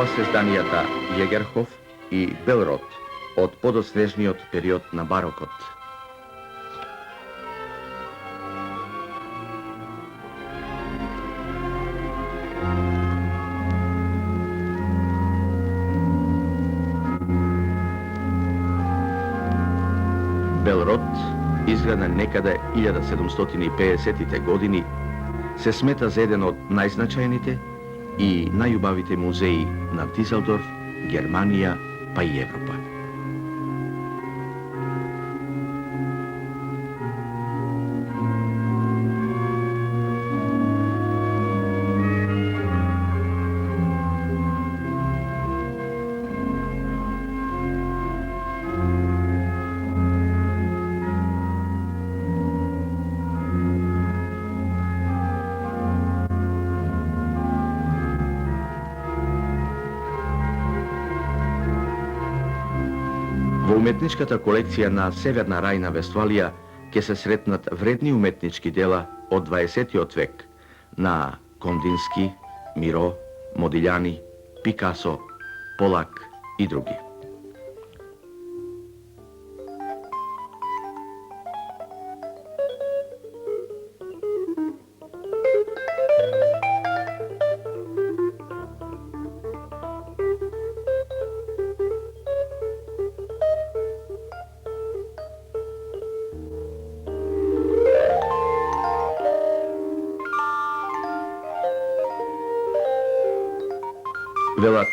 ова се зданијата Јегерхоф и Белрот од подоснежниот период на барокот. Белрот, изграден некаде 1750-тите години, се смета за еден од најзначајните и најубавите музеи на Дизелдорф, Германија, па и Европа. Во уметничката колекција на Северна Рајна Вествалија ќе се сретнат вредни уметнички дела од 20-тиот век на Кондински, Миро, Модилјани, Пикасо, Полак и други. Велат,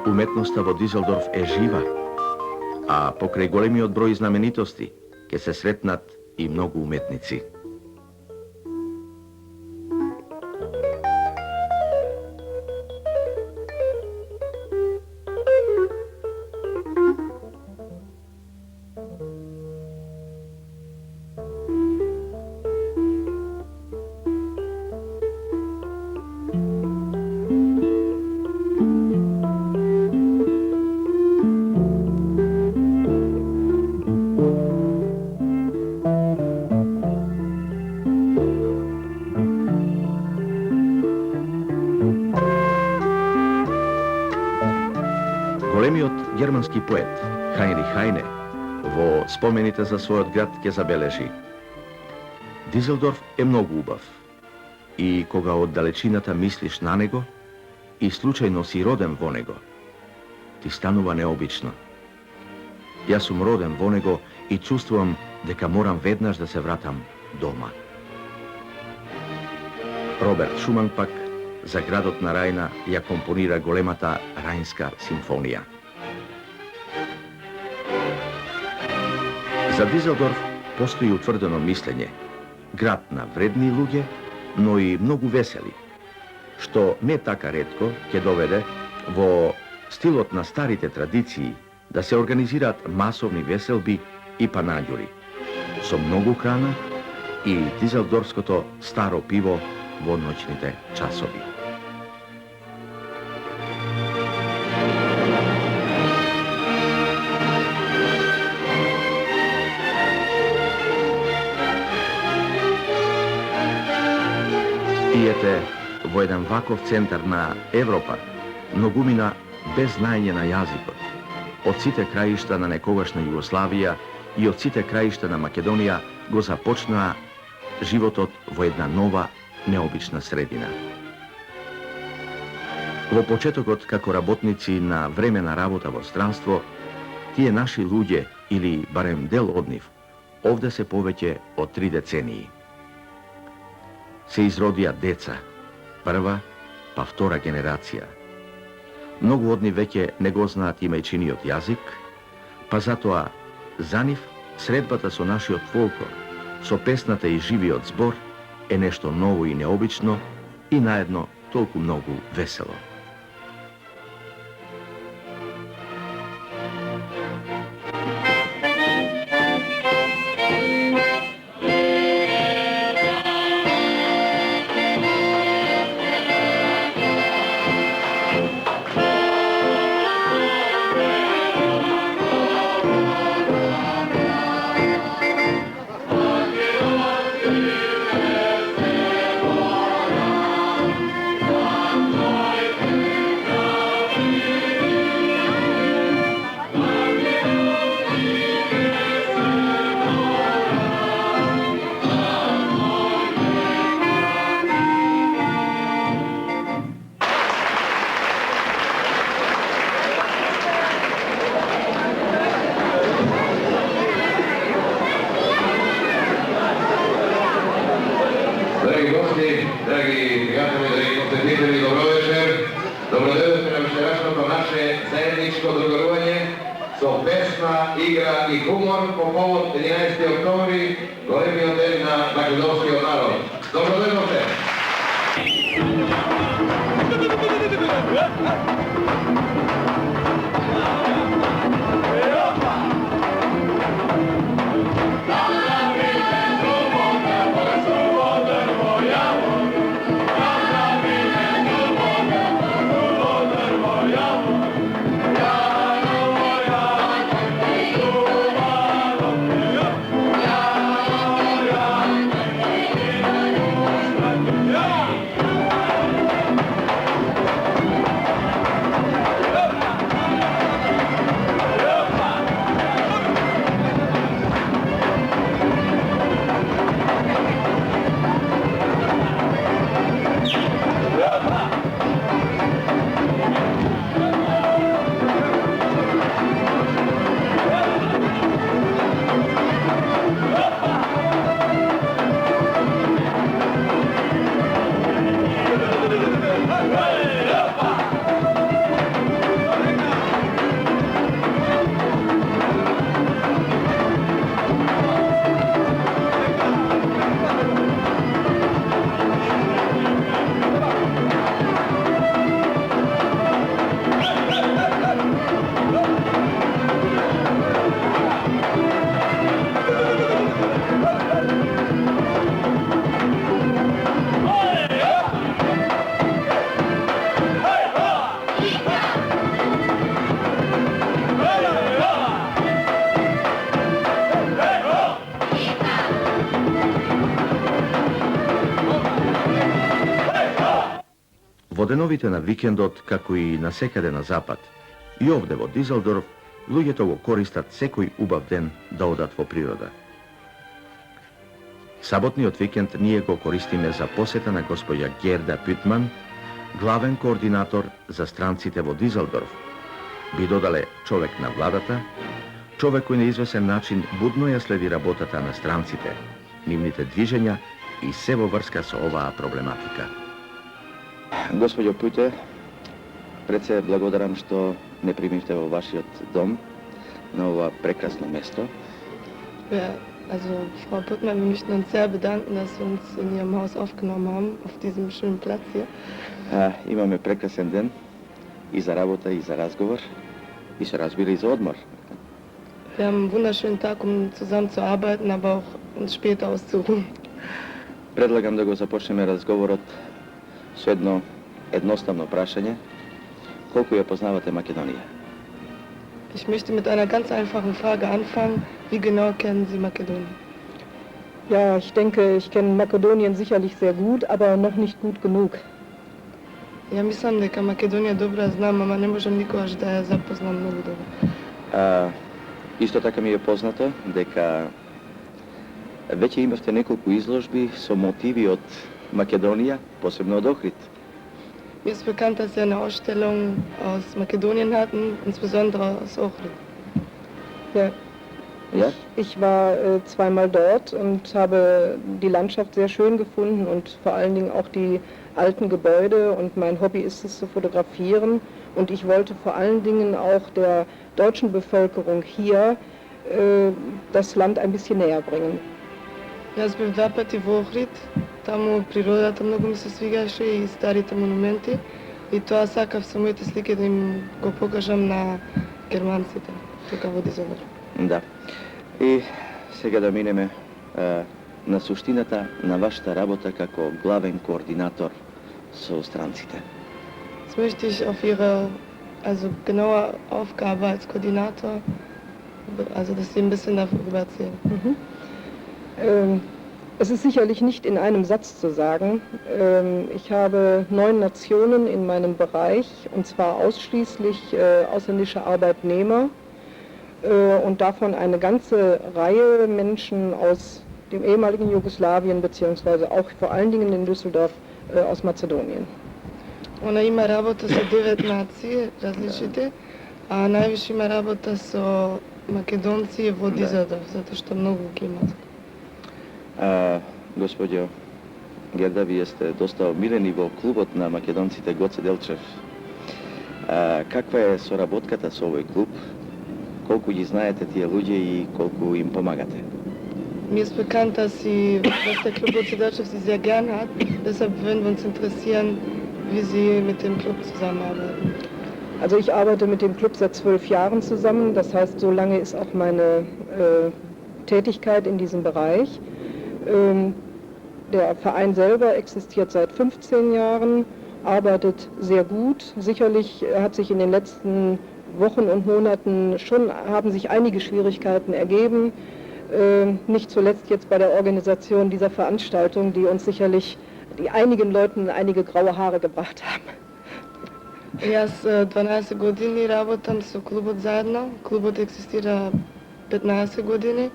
уметноста во Дизелдорф е жива, а покрај големиот број знаменитости ќе се сретнат и многу уметници. Големиот германски поет Хајнрих Хајне во спомените за својот град ќе забележи: Дизелдорф е многу убав и кога од далечината мислиш на него и случајно си роден во него, ти станува необично. Јас сум роден во него и чувствувам дека морам веднаш да се вратам дома. Роберт Шуман пак за градот на Рајна ја компонира големата Рајнска симфонија. За Дизелдорф постои утврдено мислење, град на вредни луѓе, но и многу весели, што не така ретко ќе доведе во стилот на старите традиции да се организираат масовни веселби и панаѓури, со многу храна и дизелдорфското старо пиво во ноќните часови. И ете, во еден ваков центар на Европа, многумина без знаење на јазикот, од сите краишта на некогашна Југославија и од сите краишта на Македонија го започнаа животот во една нова, необична средина. Во почетокот, како работници на времена работа во странство, тие наши луѓе, или барем дел од нив, овде се повеќе од 3 децении. Се изродија деца, прва, па втора генерација. Многу од нив веќе не го знаат имајчиниот јазик, па затоа за нив средбата со нашиот фолклор, со песната и живиот збор е нешто ново и необично и наедно толку многу весело. Slováci, dragi prijatelji, dragi posjetitelji, dobro večer. Dobrodošli na večerašnjo naše zajedničko drugovanje so pesma, igra i humor po povod 11. oktobri, golemi hotel na makedonski narod. Dobrodošli. Во деновите на викендот, како и насекаде на запад, и овде во Дизелдорф, луѓето го користат секој убав ден да одат во природа. Саботниот викенд ние го користиме за посета на госпоѓа Герда Пютман, главен координатор за странците во Дизелдорф. Би додале човек на владата, човек кој на извесен начин будно ја следи работата на странците, нивните движења и се во врска со оваа проблематика. Gospođo Pute, pred se благодарам što ne primite во вашиот дом на ова прекрасно место. Ja, also Frau Puttmann, wir möchten uns sehr bedanken, dass Sie uns in Ihrem Haus aufgenommen haben, auf diesem schönen Platz hier. Имаме прекрасен ден и за работа, и за разговор, и се разбира и за одмор. Wir haben einen wunderschönen Tag, um zusammen zu arbeiten, aber auch uns später auszuruhen. Предлагам да го започнеме разговорот со едно едноставно прашање. Колку ја познавате Македонија? Ich möchte mit einer ganz einfachen Frage anfangen. Wie genau kennen Sie Makedonien? Ja, ich denke, ich kenne Makedonien sicherlich sehr gut, aber noch nicht gut genug. Ja mislim дека Македонија добро ја знам, ама не можам никогаш да ја запознам многу добро. Исто така ми е познато дека веќе имавте неколку изложби со мотиви од Македонија, посебно од Охрид. Mir ist bekannt, dass Sie eine Ausstellung aus Makedonien hatten, insbesondere aus Ohrid. Ja. Ja? Ich war zweimal dort und habe die Landschaft sehr schön gefunden und vor allen Dingen auch die alten Gebäude, und mein Hobby ist es zu fotografieren, und ich wollte vor allen Dingen auch der deutschen Bevölkerung hier das Land ein bisschen näher bringen. Јас бев два пати во Охрид, таму природата многу ми се свигаше и старите монументи, и тоа сакав со моите слики да им го покажам на германците тука во Дизелдорф. Да. И сега да минеме на суштината на вашата работа како главен координатор со странците. Jetzt möchte ich auf Ihre genaue Aufgabe als Koordinator, also dass Sie ein bisschen darüber erzählen. Es ist sicherlich nicht in einem Satz zu sagen. Ich habe 9 Nationen in meinem Bereich, und zwar ausschließlich ausländische Arbeitnehmer und davon eine ganze Reihe Menschen aus dem ehemaligen Jugoslawien, beziehungsweise auch vor allen Dingen in Düsseldorf aus Mazedonien. Она има работа со 9 нации различите, а највише има работа со македонци во Дизелдорф, затоа што многу ги има. Gospođo Gerda, vие сте доста омилени во клубот на македонците Гоце Делчев. Каква е соработката со овој клуб? Колку ги знаете тие луѓе и колку им помагате? Mir ist bekannt, dass der Club Goce Sie sehr gern hat. Deshalb würden wir uns interessieren, wie Sie mit dem Club zusammenarbeiten. Also ich arbeite mit dem Club seit 12 Jahren zusammen. Das heißt, so lange ist auch meine Tätigkeit in diesem Bereich. Der Verein selber existiert seit 15 Jahren, arbeitet sehr gut. Sicherlich hat sich in den letzten Wochen und Monaten haben sich einige Schwierigkeiten ergeben. Nicht zuletzt jetzt bei der Organisation dieser Veranstaltung, die uns sicherlich, die einigen Leuten einige graue Haare gebracht haben. И аз 12 години работам со клубот заедно. Клубот екзистира 15 години,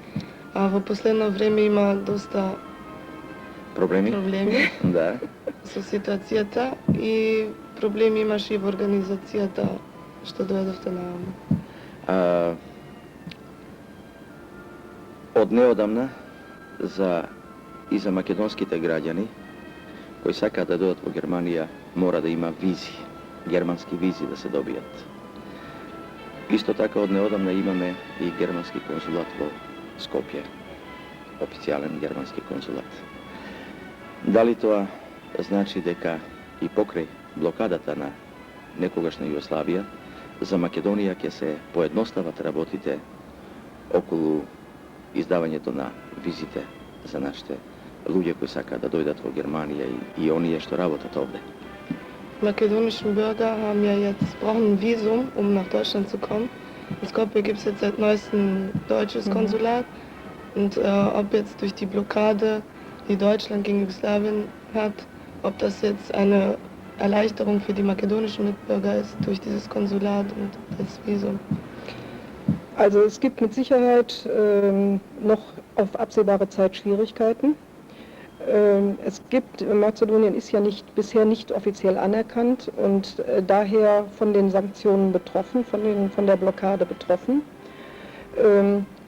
а во последно време има доста Проблеми? Да. со ситуацијата и проблеми имаше и во организацијата што дојдовте на Од неодамна и за македонските граѓани кои сакаат да дојдат во Германија мора да има визи, германски визи да се добијат. Исто така од неодамна имаме и германски консулат во Скопје, официјален германски консулат. Дали тоа значи дека и покрај блокадата на некогашна Југославија, за Македонија ќе се поедностават работите околу издавањето на визите за нашите луѓе кои сакаат да дојдат во Германија и оние што работат овде. Makedonischen Bürger haben ja jetzt brauchen ein Visum, um nach Deutschland zu kommen. In Skopje gibt es jetzt seit neuestem ein deutsches Konsulat. Und ob jetzt durch die Blockade, die Deutschland gegen Jugoslawien hat, ob das jetzt eine Erleichterung für die makedonischen Mitbürger ist durch dieses Konsulat und das Visum. Also es gibt mit Sicherheit noch auf absehbare Zeit Schwierigkeiten. Mazedonien ist ja bisher nicht offiziell anerkannt und daher von den Sanktionen betroffen, von der Blockade betroffen.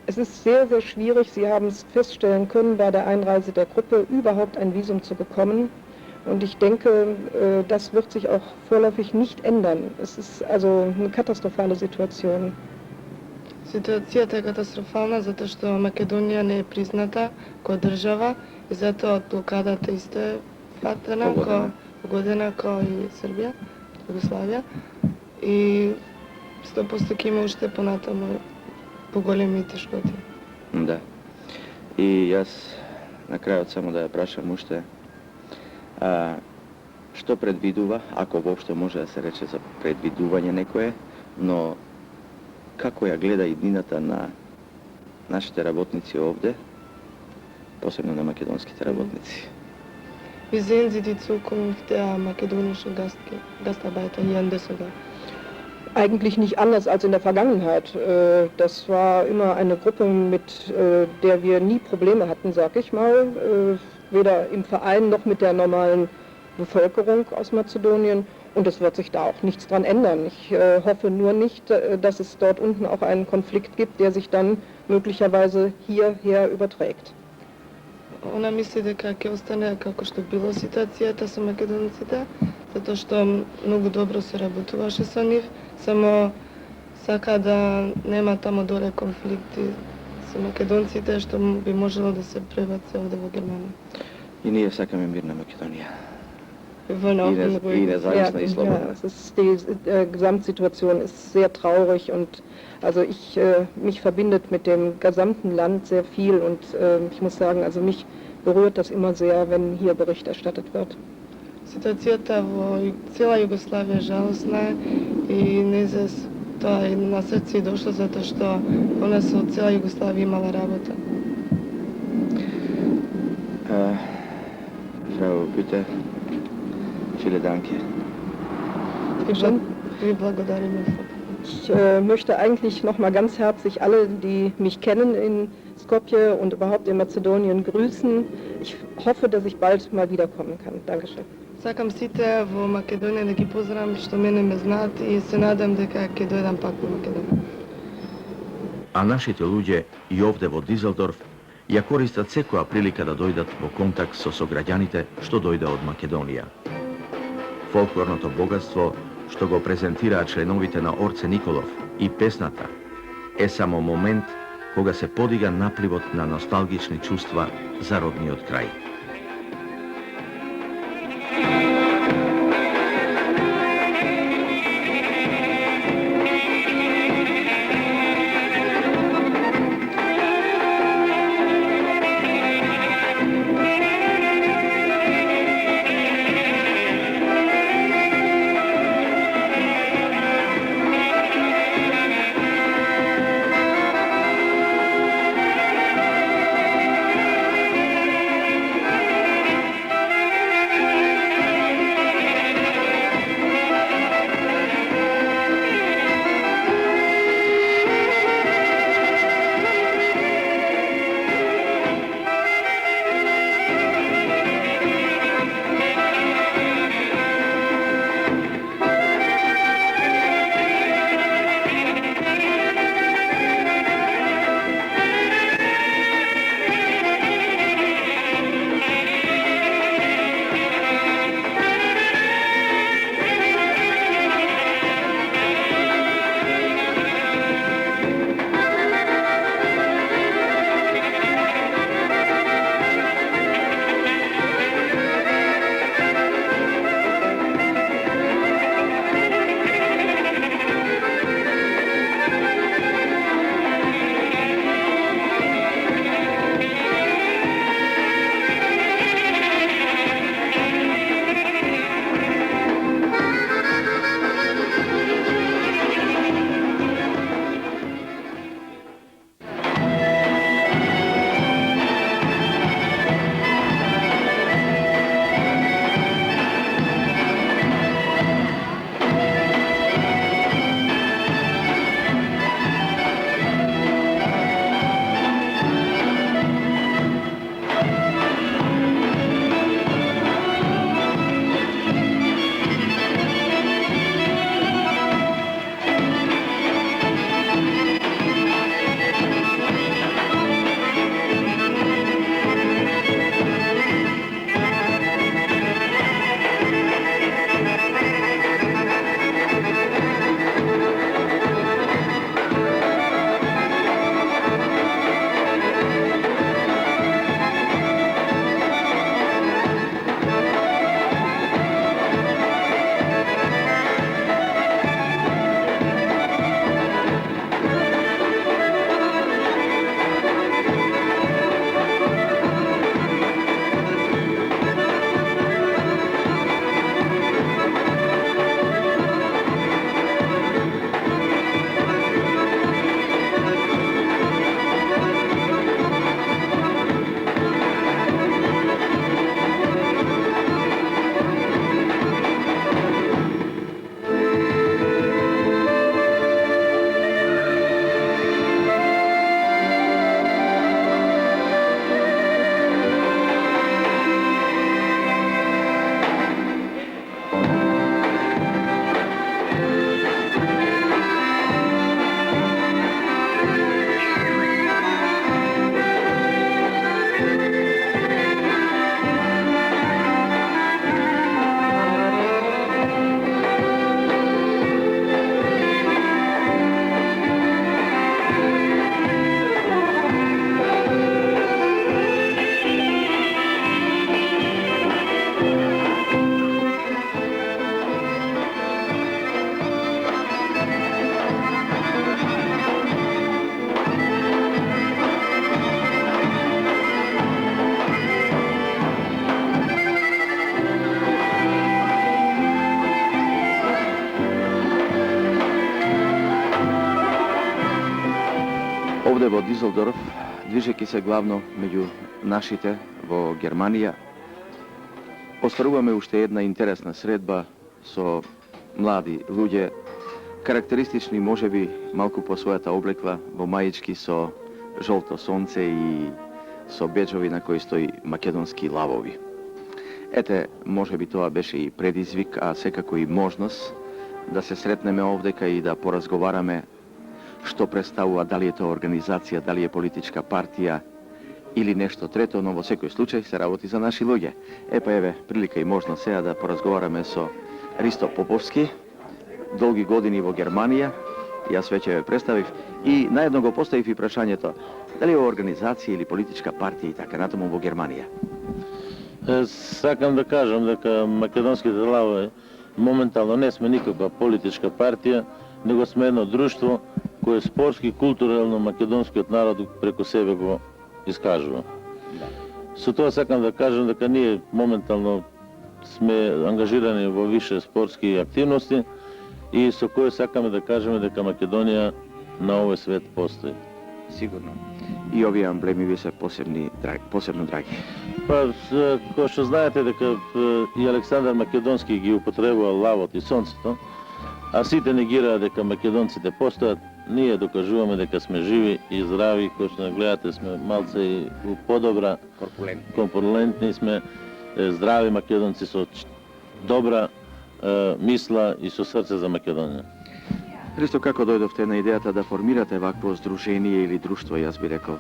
Es ist sehr, sehr schwierig, Sie haben es feststellen können, bei der Einreise der Gruppe überhaupt ein Visum zu bekommen. Und ich denke, das wird sich auch vorläufig nicht ändern. Es ist also eine katastrophale Situation. Ситуацијата е катастрофална затоа што Македонија не е призната како држава и затоа блокадата исто е фатена, погодена како и Србија, Југославија и 100% ќе има уште понатаму поголеми тешкоти. Да. И јас на крајот само да ја прашам уште што предвидува, ако воопшто може да се рече за предвидување некое, но како ја гледа иднината на нашите работници овде, посебно на македонските работници? Wie sehen Sie die Zukunft der makedonischen Gastarbeiter hier in Düsseldorf? Eigentlich nicht anders als in der Vergangenheit. Das war immer eine Gruppe, mit der wir nie Probleme hatten, sag ich mal. Weder im Verein noch mit der normalen Bevölkerung aus Mazedonien. Und es wird sich da auch nichts dran ändern. Ich hoffe nur nicht, dass es dort unten auch einen Konflikt gibt, der sich dann möglicherweise hierher überträgt. Она мисли дека ќе остане како што било ситуацијата со македонците, затоа што многу добро се работуваше со нив, само сака да нема тамо доле конфликти со македонците што би можело да се пребаце овде во Германија. И ние сакаме мирна Македонија. Die Gesamtsituation ist sehr traurig und also mich verbindet mit dem gesamten Land sehr viel und ich muss sagen, also mich berührt das immer sehr, wenn hier Bericht erstattet wird. Ситуацијата во цела Југославија жалосна и незес тоа е на срце и дошло затоа што она со цела Југославија имала работа. Frau Bitte. Vielen Dank. Wir благодарим. Ich möchte eigentlich noch mal ganz herzlich alle, die mich kennen in Skopje und überhaupt in Mazedonien grüßen. Ich hoffe, dass ich bald mal wiederkommen kann. Dankeschön. Сакам сите во Македонија да ги поздравам што мене ме знаат и се надам дека ќе дојдам пак во Македонија. А нашите луѓе и овде во Дизелдорф Ја користат секоја прилика да дојдат во контакт со сограѓаните што дојде од Македонија. Фолклорното богатство што го презентираат членовите на Орце Николов и песната е само момент кога се подига напливот на носталгични чувства за родниот крај. Овде во Дизелдорф, движејќи се главно меѓу нашите во Германија, остваруваме уште една интересна средба со млади луѓе, карактеристични можеби малку по својата облекла, во мајички со жолто сонце и со беџови на кои стои македонски лавови. Ете, можеби тоа беше и предизвик, а секако и можност да се сретнеме овдека и да поразговараме што представува, дали е тоа организација, дали е политичка партија или нешто трето, но во секој случај се работи за наши луѓе. Па еве, прилика и можност сега да поразговараме со Ристо Поповски, долги години во Германија, јас веќе ве представив, и наедно го поставив и прашањето, дали е организација или политичка партија и така натаму во Германија? Сакам да кажам дека македонските лавови моментално не сме никаква политичка партија, него сме едно друштво кое спортски, културално македонскиот народ преку себе го искажува. Со тоа сакам да кажам дека ние моментално сме ангажирани во више спортски активности и со кој сакаме да кажеме дека Македонија на овој свет постои. Сигурно. И овие амблеми ви се посебно драги. Па, кој што знаете дека и Александар Македонски ги употребува лавот и сонцето, а сите негираат дека македонците постојат, ние докажуваме дека сме живи и здрави, кој што не гледате сме малце и подобра, корпулентни сме, здрави македонци со добра мисла и со срце за Македонија. Ристо, како дојдовте на идејата да формирате вакво здружение или друштво, јас би рекол?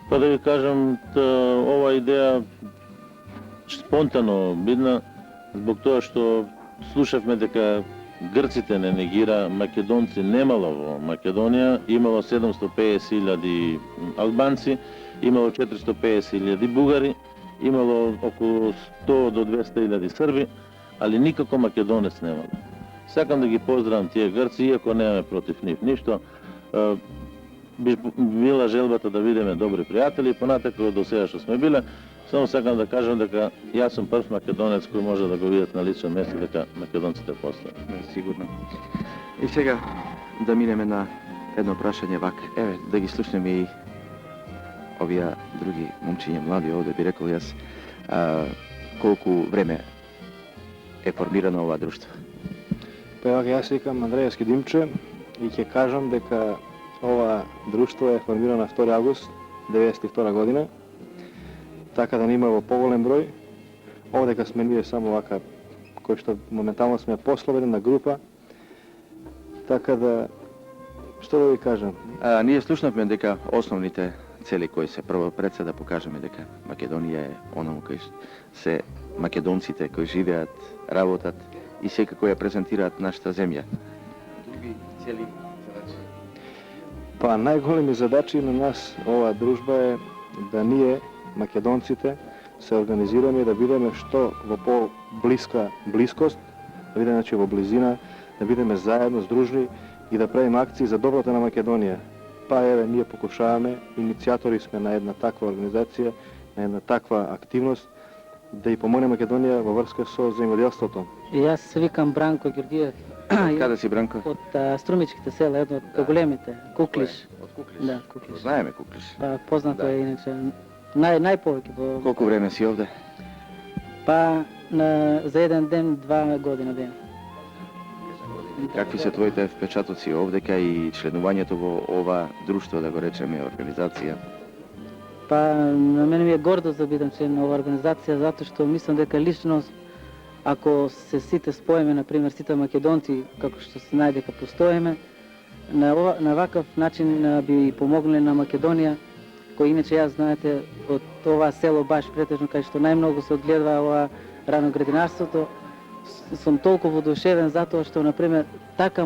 Па да ви кажам, ова идеја спонтано бидна, због тоа што слушавме дека грците не негира, македонци немало во Македонија, имало 750.000 албанци, имало 450.000 бугари, имало околу 100 до 200.000 срби, али никако македонец немало. Сакам да ги поздравам тие грци, иако немаме против нив ништо. Била желбата да видиме добри пријатели, понатако до сега што сме биле, само сакам да кажам дека јас сум прв македонец кој може да го видат на лично место дека македонците постојат. Сигурно. И сега да минеме на едно прашање вак. Еве, да ги слушнеме и овие други момчиња млади овде, би рекол јас, колку време е формирано ова друштво? Па ева, јас викам Андреја Скидимче и ќе кажам дека ова друштво е формирано 2 август 1992 година, така да нема во поголем број. Овдека сме ние само вака, кои што моментално сме пословена група, така да, што да ви кажам? Ние слушнавме дека основните цели кои се прво пред се да покажеме дека Македонија е ономо кој се македонците кои живеат, работат и секако ја презентираат нашата земја. Други цели задачи? Па најголеми задачи на нас оваа дружба е да ние, македонците, се организираме и да бидеме што во по-блиска блискост, да бидеме во близина, да бидеме заедно, здружни и да правиме акции за доброто на Македонија. Па еве, ние покушаваме, иницијатори сме на една таква организација, на една таква активност, да и помогне Македонија во врска со земјоделството. И јас се викам Бранко Георгиев. Каде си, Бранко? Од Струмичките села, едно од големите, Куклиш. Од Куклиш? Да, Куклиш. Знаеме Куклиш. Па познато е иначе најповеќе во... Колку време си овде? Па за еден ден, 2 година ден. Какви се твоите впечатоци овдека и членувањето во ова друштво, да го речеме, организација? Па на мене ми е гордост да бидам член на оваа организација, затоа што мислам дека лично, ако се сите споеме, например, сите македонци, како што се најде дека постоеме, на вакав начин би помогнале на Македонија, кој иначе јас, знаете, од ова село баш претежно, кај што најмногу се одгледува ова рано градинарството, сум толку воодушевен затоа што, например, така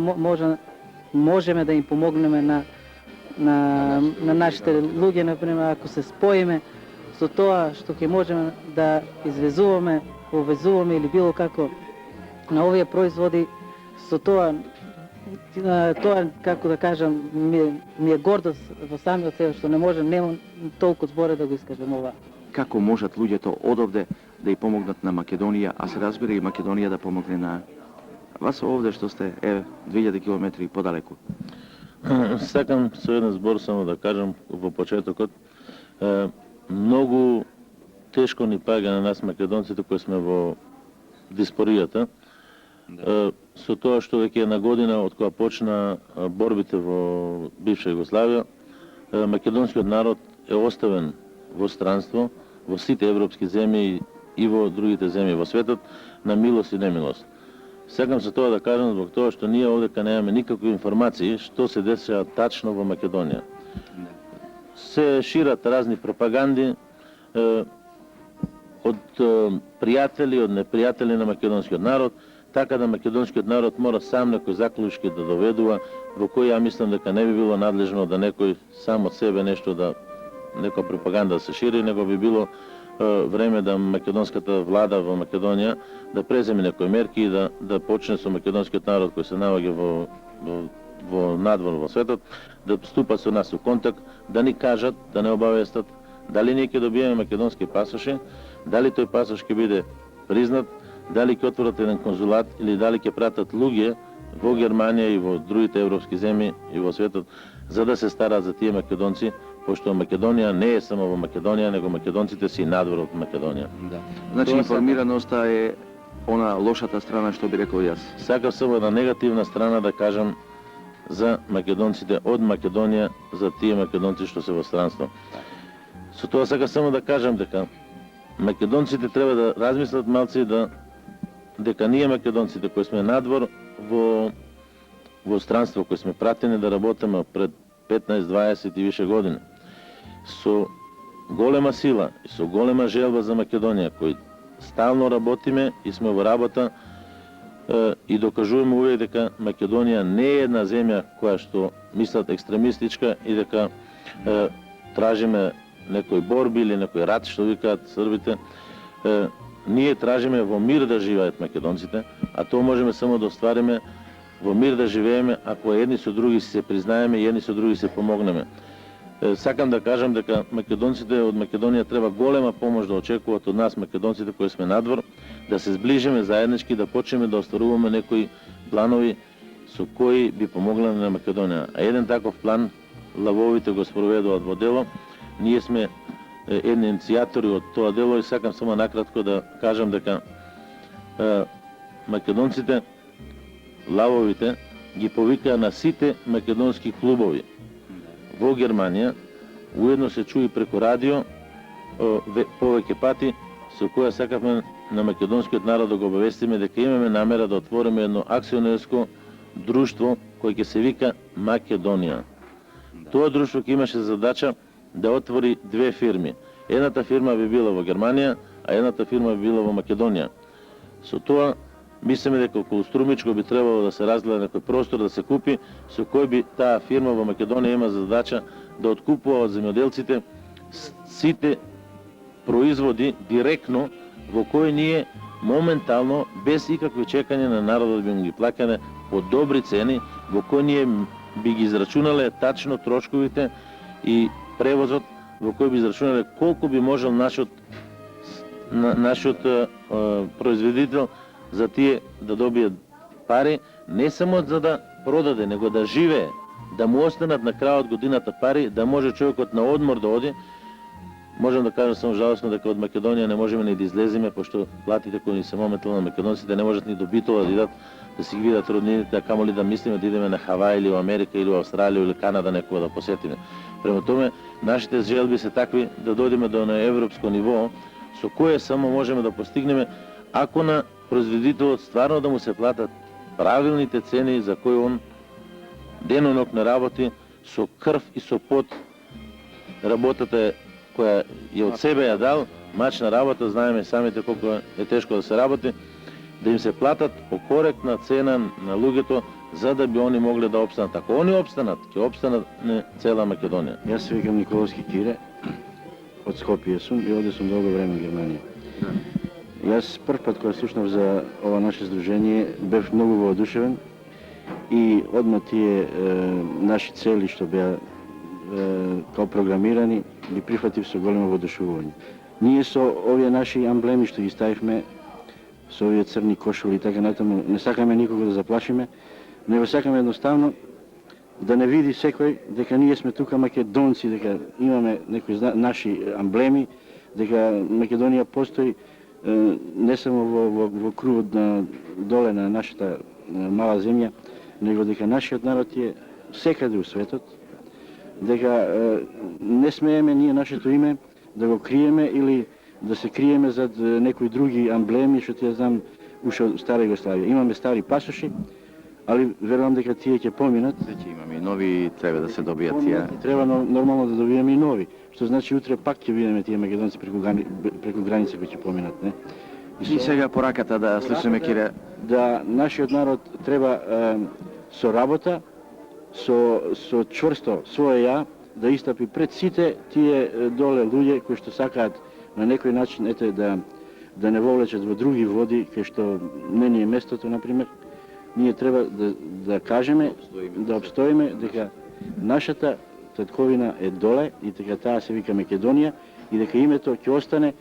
можеме да им помогнеме на нашите луѓе, например, ако се споиме со тоа што ќе можеме да извезуваме, повезуваме или било како на овие производи, со тоа, како да кажам, ми е гордост во самиот себе што немам толку зборе да го искажам ова. Како можат луѓето одовде да и помогнат на Македонија, а се разбира и Македонија да помогне на вас овде што сте 2000 километри подалеку? Сакам со еден збор само да кажам во почетокот. Многу тешко ни паѓа на нас македонците кои сме во диспоријата. Со тоа што веќе една година од кога почна борбите во бивша Југославија, македонскиот народ е оставен во странство, во сите европски земји и во другите земји во светот, на милост и немилост. Сакам со тоа да кажам због тоа што ние овдека немаме никакви информации што се десува тачно во Македонија. се шират разни пропаганди од пријатели, од непријатели на македонскиот народ, така да македонскиот народ мора сам некој заклучки да доведува, во кој ја мислам дека не би било надлежно да некој сам од себе нешто да некоја пропаганда да се шири, него би било време да македонската влада во Македонија да преземе некои мерки и да почне со македонскиот народ кој се наоѓа во надвор во светот, да ступат со нас во контакт, да ни кажат, да не обавестат дали ние ќе добиеме македонски пасоши, дали тој пасош ќе биде признат, дали ќе отворат еден конзулат или дали ќе пратат луѓе во Германија и во другите европски земји и во светот за да се стараат за тие македонци, пошто Македонија не е само во Македонија, него македонците си надвор од Македонија. Да. Значи информираноста е она лошата страна што би рекол јас. Сакав само една негативна страна да кажам за македонците од Македонија, за тие македонци што се во странство. Со тоа сакав само да кажам дека македонците треба да размислат малци дека ние македонците кои сме надвор во странство, кои сме пратени да работиме пред 15-20 и више години, со голема сила и со голема желба за Македонија, кои стално работиме и сме во работа и докажуваме увек дека Македонија не е една земја која што мислат екстремистичка и дека тражиме некои борби или некој рат, што викаат србите. Ние тражиме во мир да живеат македонците, а тоа можеме само да оствариме во мир да живееме ако едни со други се признаеме и едни со други се помогнеме. Сакам да кажам дека македонците од Македонија треба голема помош да очекуваат од нас македонците кои сме надвор, да се зближиме заеднички, да почнеме да остваруваме некои планови со кои би помогле на Македонија. А еден таков план лавовите го спроведуваат во дело. Ние сме едни иницијатори од тоа дело и сакам само накратко да кажам дека македонците, лавовите, ги повикаа на сите македонски клубови во Германија, уедно се чуи преку радио повеќе пати, со која сакавме на македонскиот народ да го обавестиме дека имаме намера да отвориме едно акционерско друштво кој ќе се вика Македонија. Тоа друштво ќе имаше задача да отвори две фирми. Едната фирма би била во Германија, а едната фирма би била во Македонија. Со тоа мислиме дека околу Струмичко би требало да се разгледа некој простор да се купи, со кој би таа фирма во Македонија има задача да откупува од земјоделците сите производи директно во кои ние моментално без икакви чекање на народот би му ги плаќале по добри цени, во кои ние би ги израчунале тачно трошковите и превозот, во кој би израчунале колку би можел нашиот производител за тие да добијат пари, не само за да продаде, него да живее, да му останат на крајот годината пари, да може човекот на одмор да оди. Можам да кажам само жалосно дека од Македонија не можеме ни да излеземе, пошто платите кои ни се моментално на македонците не можат ни до Битола да идат да си ги видат роднините, а камо ли да мислиме да идеме на Хавај или во Америка или во Австралија или Канада некога да посетиме. Према томе, нашите желби се такви да дојдеме до на европско ниво, со кое само можеме да постигнеме ако на производителот стварно да му се платат правилните цени за кои он денонок не работи со крв и со пот. Работата која ја од себе ја дал, мачна работа, знаеме самите колку е тешко да се работи, да им се платат по коректна цена на луѓето, за да би они могли да опстанат. Ако они опстанат, ќе опстанат цела Македонија. Јас се викам Николовски Кире, од Скопје сум и овде сум долго време во Германија. Јас прв пат кога слушнав за ова наше здружение, бев многу воодушевен и одма тие наши цели што беа као програмирани, ги прифатив со големо воодушевување. Ние со овие наши амблеми што ги ставивме, со овие црни кошули и така натаму, не сакаме никого да заплашиме, него сакаме едноставно да не види секој дека ние сме тука македонци, дека имаме некои наши амблеми, дека Македонија постои не само во кругот на доле на нашата мала земја, него дека нашиот народ е секаде у светот, дека не смееме ние нашето име да го криеме или да се криеме зад некои други амблеми, што ти ја знам уште од стара Југославија. Имаме стари пасоши, али верувам дека тие ќе поминат. Веќе имаме и нови, треба да се добијат тие. Треба нормално да добиеме и нови, што значи утре пак ќе видиме тие македонци преку граница кои ќе поминат, не? И сега пораката да слушаме, Кире. Да нашиот народ треба со работа, со чврсто свое ја, да истапи пред сите тие доле луѓе кои што сакаат на некој начин да не вовлечат во други води, кај што не ни е местото, например. Ние треба да кажеме, да обстоиме дека нашата татковина е доле и дека таа се вика Македонија и дека името ќе остане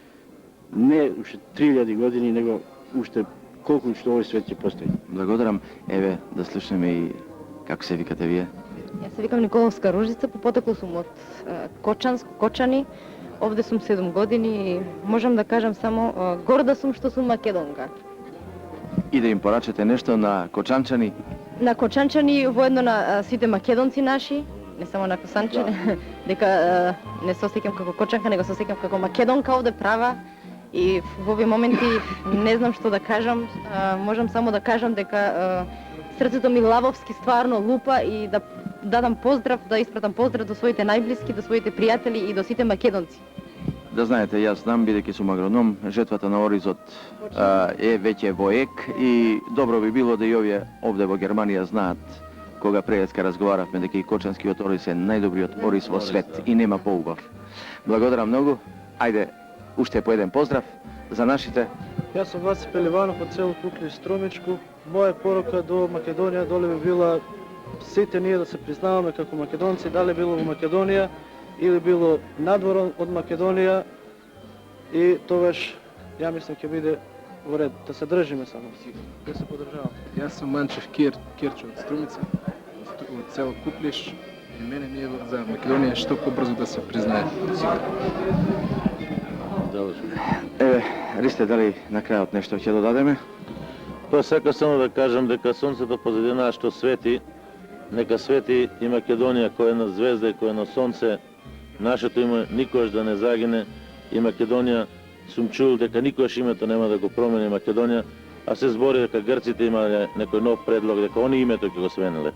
не уште 3000 години, него уште колку што овој свет ќе постои. Благодарам. Еве да слушаме и како се викате вие. Јас се викам Николовска Ружица, по потекло сум од Кочани. Овде сум 7 години и можам да кажам само горда сум што сум македонка. И да им порачате нешто на кочанчани? На кочанчани, воедно на сите македонци наши, не само на косанчани, дека не се осеќам како кочанка, него се осеќам како македонка овде права. И во овие моменти не знам што да кажам, можам само да кажам дека срцето ми лавовски стварно лупа и да дадам поздрав, да испратам поздрав до своите најблиски, до своите пријатели и до сите македонци. Да знаете, јас знам, бидејќи сум агроном, жетвата на оризот е веќе во ек и добро би било да и овие овде во Германија знаат, кога преска разговаравме, дека и кочанскиот ориз е најдобриот ориз во свет и нема поубав. Благодарам многу. Ајде, уште по еден поздрав за нашите. Јас сум Васи Пеливанов од село Кукли Струмичко. Моја порока до Македонија доле би била сите ние да се признаваме како македонци, дали било во Македонија или било надвор од Македонија, и тогаш ја мислам ќе биде во ред, да се држиме само, да се подржаваме. Јас сум Манчев Кирчо од Струмица, од село Куклиш, и мене ми е за Македонија што побрзо да се признае. Еве, Ристе, дали на крајот нешто ќе додадеме? Па сакам само да кажам дека сонцето позади нас што свети, нека свети и Македонија која е на звезда и која е на сонце. Нашето име никогаш да не загине и Македонија, сум чул дека никогаш името нема да го промени Македонија, а се збори дека грците имале некој нов предлог, дека они името ќе го сменеле.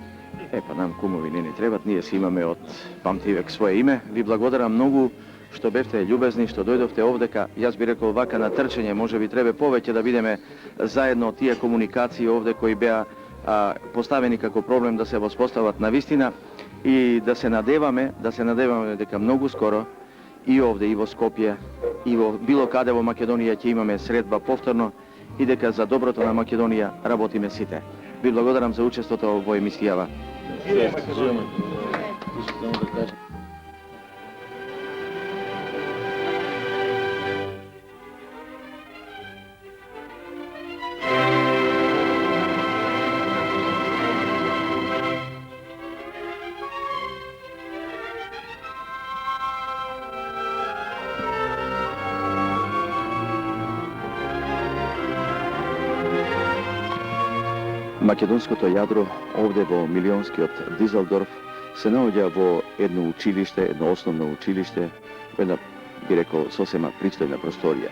Па нам кумови не ни требат, ние си имаме од памтивек свое име. Ви благодарам многу што бевте љубезни, што дојдовте овдека. Јас би рекол вака на трчење, може би треба повеќе да бидеме заедно тие комуникации овде кои беа поставени како проблем да се воспостават на вистина и да се надеваме дека многу скоро и овде и во Скопје и во било каде во Македонија ќе имаме средба повторно и дека за доброто на Македонија работиме сите. Ви благодарам за учеството во емисијава. Македонското јадро овде во милионскиот Дизелдорф се наоѓа во едно училиште, едно основно училиште, во една, би рекол, сосема пристојна просторија.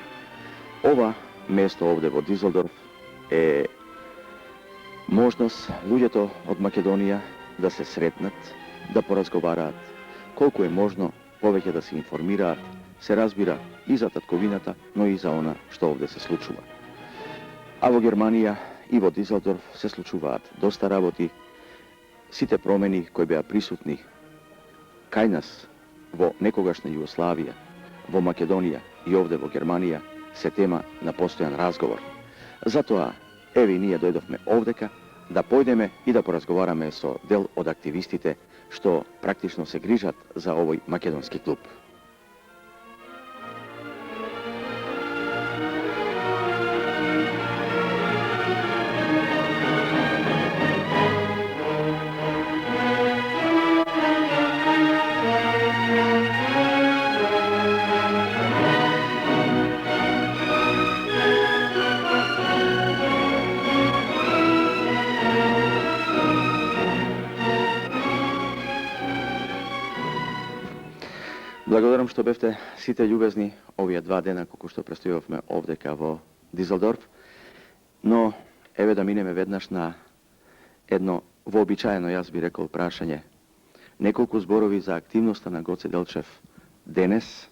Ова место овде во Дизелдорф е можност луѓето од Македонија да се сретнат, да поразговараат, колку е можно повеќе да се информираат, се разбира и за татковината, но и за она што овде се случува. А во Германија и во Дизелдорф се случуваат доста работи. Сите промени кои беа присутни кај нас во некогашна Југославија, во Македонија и овде во Германија се тема на постојан разговор. Затоа, еве ние дојдовме овдека да појдеме и да поразговараме со дел од активистите што практично се грижат за овој македонски клуб. Благодарам што бевте сите љубезни овие 2 дена колку што престојавме овдека во Дизелдорф. Но еве да минеме веднаш на едно вообичаено, јас би рекол, прашање. Неколку зборови за активноста на Гоце Делчев денес,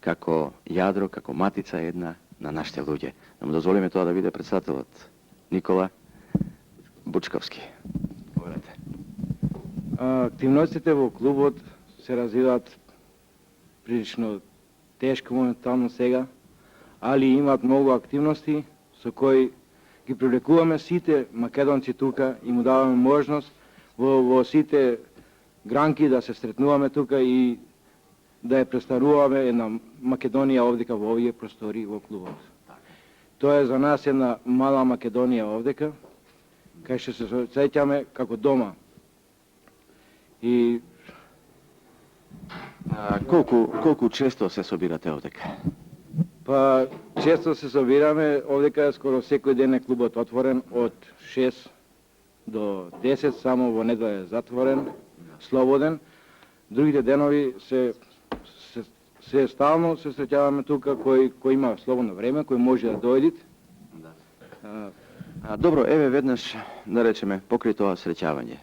како јадро, како матица една на нашите луѓе. Да му дозволиме тоа да биде председателот Никола Бучковски. Говорете. Активностите во клубот се развиваат прилично тешко моментално сега, али имаат многу активности со кои ги привлекуваме сите македонци тука и му даваме можност во сите гранки да се сретнуваме тука и да ја представуваме една Македонија овдека во овие простори во клубот. Тоа е за нас една мала Македонија овдека, кај што се сеќаме како дома. И колку често се собирате овдека? Па често се собираме овдека, скоро секој ден е клубот отворен од 6 до 10, само во недела е затворен, слободен. Другите денови се стално се среќаваме тука, кој има слободно време, кој може да дојдат. Добро, еве веднаш, да речеме, покрај тоа среќавање.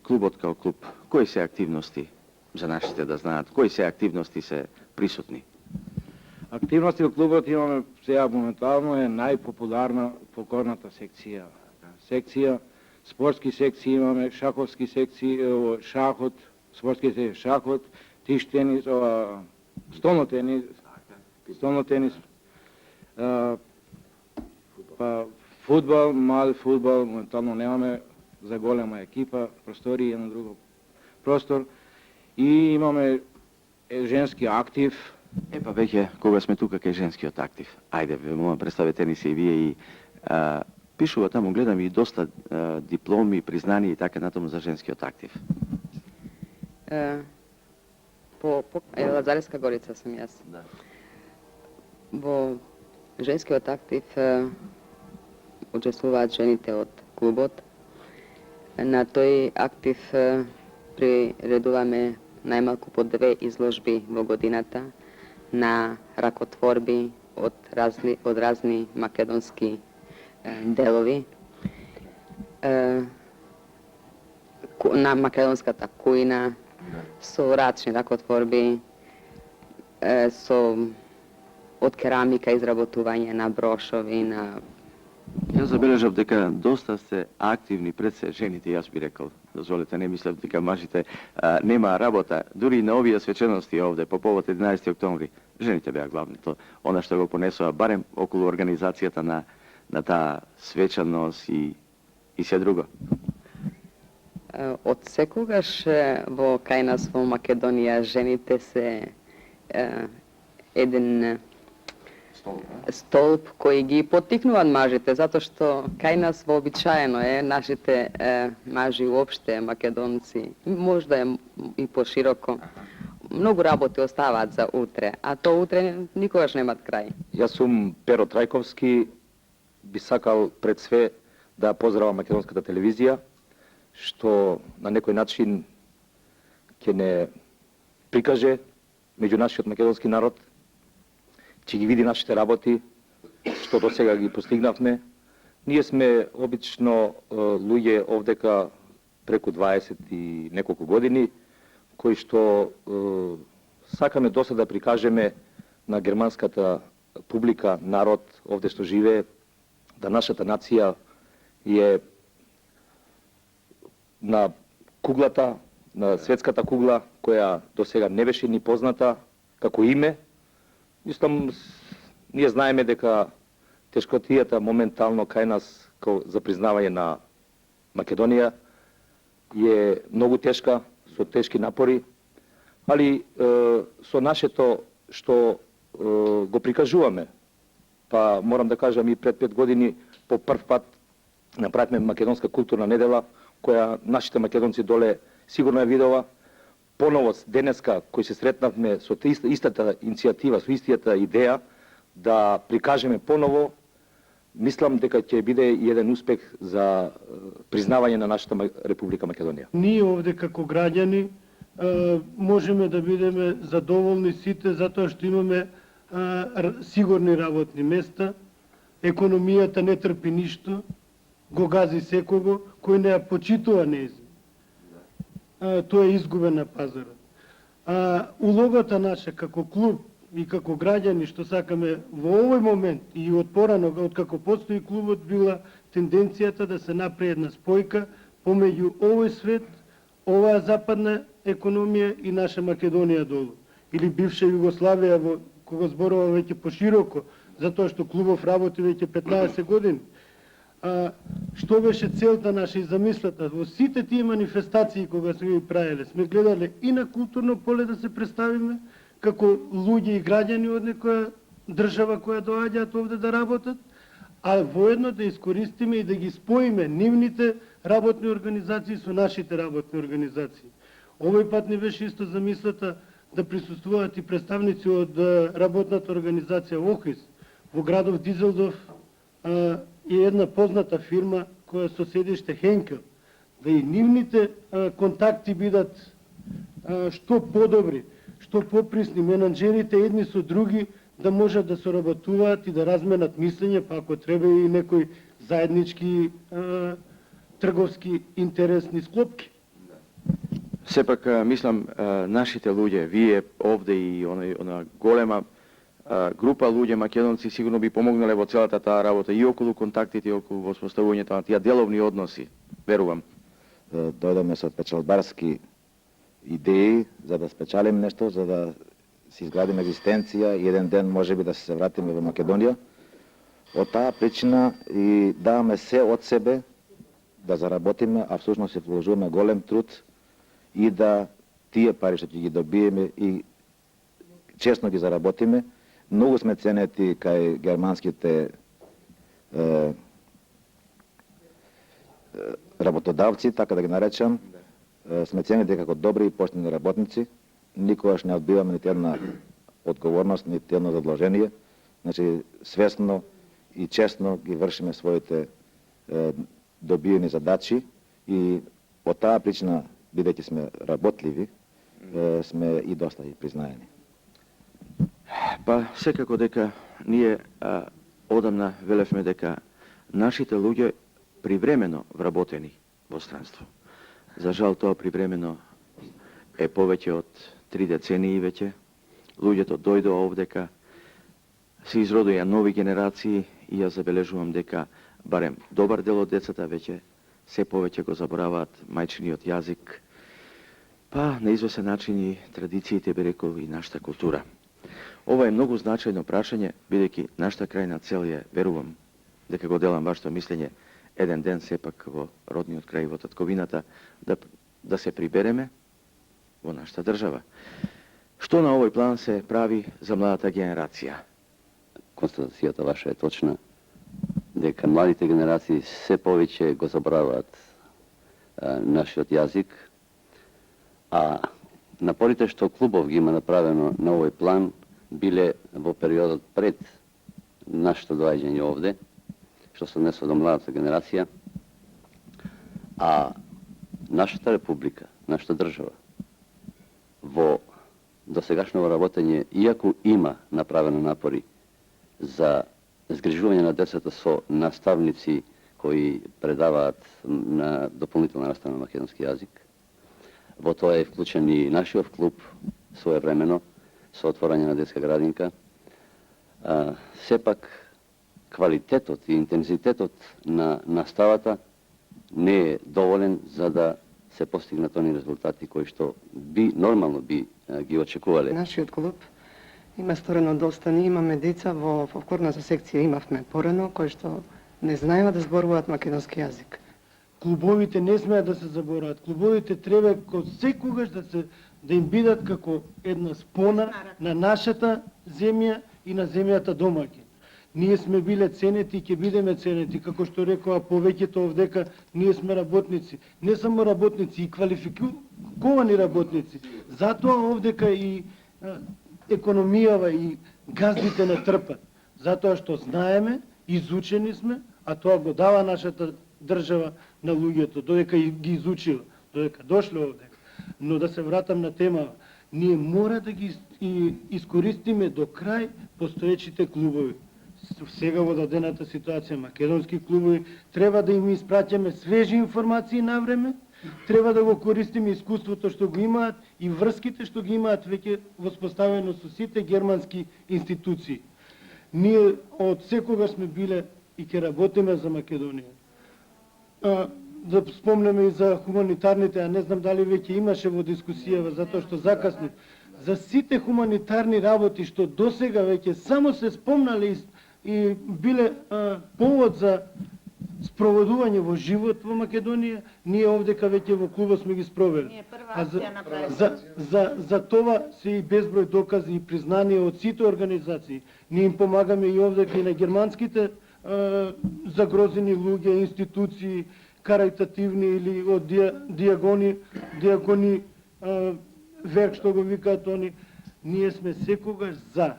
Клубот као клуб, кои се активности за нашите да знаат, кои се активности се присутни? Активности во клубот имаме сега моментално е најпопуларна фолклорната секција. Спортски секции имаме, шаховски секции, шахот, спортски секции, шахот, тиш тенис, столно тенис, па фудбал, мал фудбал, моментално немаме за голема екипа, простори едно друго простор. И имаме женски актив. Па веќе, кога сме тука кај женскиот актив, ајде, ве молам, представете ни се и вие и пишува таму, гледам и доста дипломи, признани и така натаму за женскиот актив. Лазареска Горица сум јас. Да. Во женскиот актив учествуваат жените од клубот. На тој актив приредуваме најмалку по 2 изложби во годината на ракотворби од разни македонски делови. На македонската кујна, со рачни ракотворби, од керамика изработување на брошови, на... Јас забележав дека доста сте активни пред се жените, јас би рекол. Дозволете, не мислев дека мажите нема работа. Дури и на овие свечености овде, по повод 11. октомври, жените беа главното. Она што го понесува, барем околу организацијата на таа свечаност и се друго. Од секогаш во кај нас во Македонија жените се еден столб кој ги поттикнуваат мажите, затоа што кај нас вообичаено е нашите мажи уопште македонци, можда и пошироко, многу работи оставаат за утре, а то утре никогаш немат крај. Јас сум Перо Трајковски, би сакал пред све да поздравам македонската телевизија, што на некој начин ќе не прикаже меѓу нашиот македонски народ, ќе ги види нашите работи, што до сега ги постигнавме. Ние сме обично луѓе овдека преку 20 и неколку години, кои што сакаме доста да прикажеме на германската публика, народ овде што живее, да нашата нација е на куглата, на светската кугла, која до сега не беше ни позната како име. Мислам, ние знаеме дека тешкотијата моментално кај нас за признавање на Македонија е многу тешка, со тешки напори, али со нашето што го прикажуваме, па морам да кажам и пред 5 години по прв пат направивме македонска културна недела, која нашите македонци доле сигурно ја видела. Поново денеска кој се сретнавме со истата иницијатива, со истата идеја да прикажеме поново, мислам дека ќе биде и еден успех за признавање на нашата Република Македонија. Ние овде како граѓани можеме да бидеме задоволни сите затоа што имаме сигурни работни места, економијата не трпи ништо, го гази секого, кој не ја почитува нејзин. Тоа е изгубен на пазарот. Улогата наша како клуб и како граѓани што сакаме во овој момент и од порано, од како постои клубот, била тенденцијата да се направи една спојка помеѓу овој свет, оваа западна економија и наша Македонија долу. Или бивша Југославија, кога зборува веќе пошироко, затоа што клубов работи веќе 15 години. Што беше целта наша и замислата? Во сите тие манифестации кога сме ги правеле, сме гледале и на културно поле да се представиме, како луѓе и граѓани од некоја држава која доаѓаат овде да работат, а воедно да искористиме и да ги споиме нивните работни организации со нашите работни организации. Овој пат не беше исто замислата да присуствуваат и представници од работната организација ОХИС во градов Дизелдорф и една позната фирма која со седиште Хенкел, да и нивните контакти бидат што подобри, што поприсни, менаџерите едни со други да можат да соработуваат и да разменат мислење, па ако треба и некои заеднички трговски интересни склопки. Сепак, мислам, нашите луѓе, вие овде и она голема група луѓе македонци сигурно би помогнале во целата таа работа и околу контактите, и околу воспоставувањето на тие деловни односи, верувам. Дојдеме со печалбарски идеи за да спечалим нешто, за да си изградиме екзистенција и еден ден можеби да се вратиме во Македонија. Од таа причина и даваме се од себе да заработиме, а всушност се вложуваме голем труд и да тие пари што ќе ги добиеме и честно ги заработиме. Многу сме ценети кај германските работодавци, така да ги наречам. Сме ценети како добри и поштени работници. Никогаш не одбиваме нити една одговорност, нити едно задолжение. Значи, свесно и честно ги вршиме своите добиени задачи и од таа причина, бидејќи сме работливи, сме и доста и признаени. Па, секако дека ние одамна велевме дека нашите луѓе привремено вработени во странство. За жал тоа привремено е повеќе од 3 децении веќе. Луѓето дојдоа овдека, се изродија нови генерации и ја забележувам дека барем добар дел од децата веќе се повеќе го забораваат мајчиниот јазик, па на извесен начин и традициите, би рекол, и нашата култура. Ова е многу значајно прашање, бидејќи нашата крајна цел е, верувам, дека го делам вашето мислење, еден ден сепак во родниот крај, во татковината, да се прибереме во нашата држава. Што на овој план се прави за младата генерација? Констатацијата ваша е точна, дека младите генерации се повеќе го забораваат нашиот јазик, а напорите што клубов ги има направено на овој план биле во периодот пред нашето доаѓање овде, што се однесува до младата генерација, а нашата република, нашата држава, во досегашно работење, иако има направено напори за згрижување на децата со наставници кои предаваат на дополнителна настава на македонски јазик, во тоа е вклучен и нашиот клуб своевремено со отворање на детска градинка. Сепак, квалитетот и интензитетот на наставата не е доволен за да се постигнат они резултати кои што нормално би ги очекувале. Нашиот клуб има сторено доста. Ние имаме деца во фолклорната секција, имавме порано, кои што не знаева да зборуваат македонски јазик. Клубовите не смеат да се заборават. Клубовите треба од секогаш да им бидат како една спона на нашата земја и на земјата домаќин. Ние сме биле ценети и ќе бидеме ценети, како што рекоа повеќето овдека, ние сме работници. Не само работници, и квалификовани работници. Затоа овдека и економијава и газдите не трпат. Затоа што знаеме, изучени сме, а тоа го дава нашата држава на луѓето, додека ги изучила, додека дошле овдека. Но да се вратам на тема, ние мора да ги искористиме до крај постоечите клубови. сега во дадената ситуација македонски клубови треба да им испраќаме свежи информации на време, треба да го користиме искуството што го имаат и врските што ги имаат веќе воспоставено со сите германски институции. Ние од секогаш сме биле и ќе работиме за Македонија. Да спомнеме и за хуманитарните, а не знам дали веќе имаше во дискусија, затоа што закаснив. За сите хуманитарни работи што досега веќе само се спомнале и биле повод за спроводување во живот во Македонија, ние овдека веќе во клубот сме ги спровели. Ние прва акција направивме. За това се и безброј докази и признанија од сите организации. Ние им помагаме и овдека и на германските загрозени луѓе, институции, каритативни или од диакони, верк што го викаат они. Ние сме секогаш за.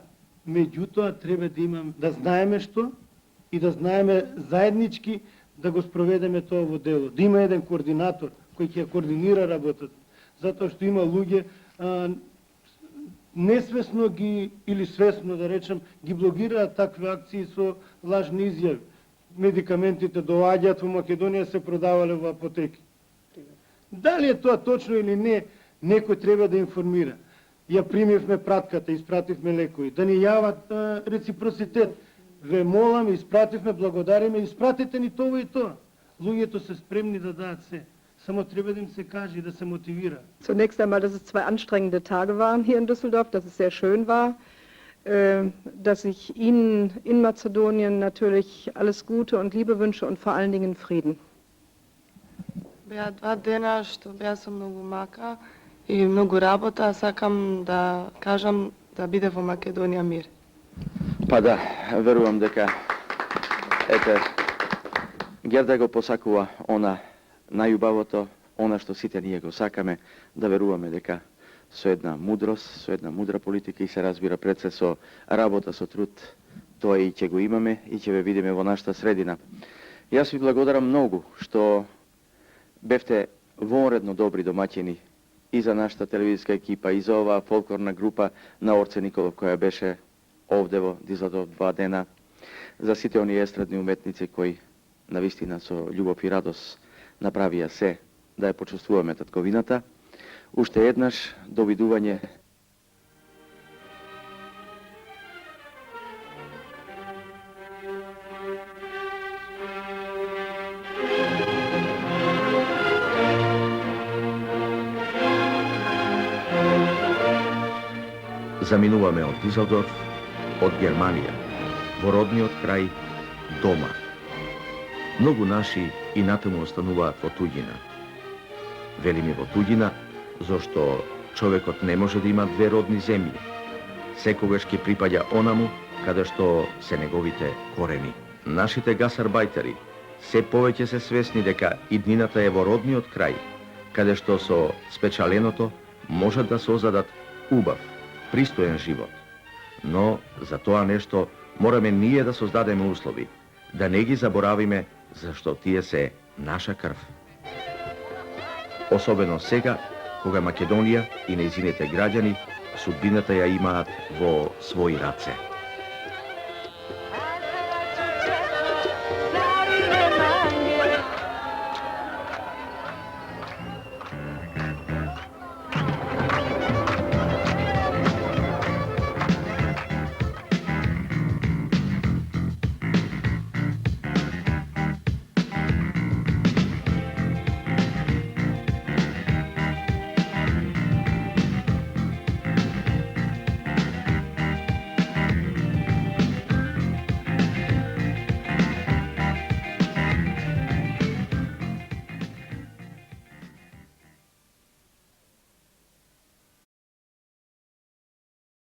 Меѓутоа треба да знаеме што и да знаеме заеднички да го спроведеме тоа во дело. Да има еден координатор кој ќе координира работата. Затоа што има луѓе несвесно ги, или свесно да речем, ги блокираат такви акции со лажни изјави. Медикаментите доаѓаат во Македонија, се продавале во апотеки. Дали е тоа точно или не, некој треба да информира. Ја примивме пратката, испративме лекови. Да ни јават реципроцитет. Ве молам, испративме, благодариме, испратите ни тоа и тоа. Луѓето се спремни да дадат се. Само треба да им се каже и да се мотивира. Zunächst einmal, dass es 2 anstrengende Tage waren hier in Düsseldorf, dass es sehr schön war, dass ich Ihnen in Mazedonien natürlich alles Gute und Liebe wünsche und vor allen Dingen Frieden. Беа 2 дена што беа со многу мака и многу работа, сакам да кажам да биде во Македонија мир. Па да, верувам дека Герда го посакува она најубавото, она што сите ние го сакаме, да веруваме дека со една мудрост, со една мудра политика и се разбира пред се со работа, со труд, тоа и ќе го имаме и ќе ве видиме во нашата средина. Јас ви благодарам многу што бевте вонредно добри домаќини и за нашата телевизиска екипа, и за оваа фолклорна група на Орце Николов која беше овде во Дизелдорф 2 дена, за сите оние естрадни уметници кои навистина со љубов и радост направија се да ја почувствуваме татковината. Уште еднаш, довидување. Заминуваме од Дизелдорф, од Германија, во родниот крај, дома. Многу наши и натаму остануваат во туѓина. Велиме во туѓина, зашто човекот не може да има 2 родни земји. Секогаш ќе припаѓа онаму каде што се неговите корени. Нашите гасарбајтери се повеќе се свесни дека иднината е во родниот крај, каде што со спечаленото можат да созидат убав, пристоен живот. Но за тоа нешто мораме ние да создадеме услови, да не ги заборавиме, зашто тие се наша крв. Особено сега, кога Македонија и нејзините граѓани судбината ја имаат во своји раце.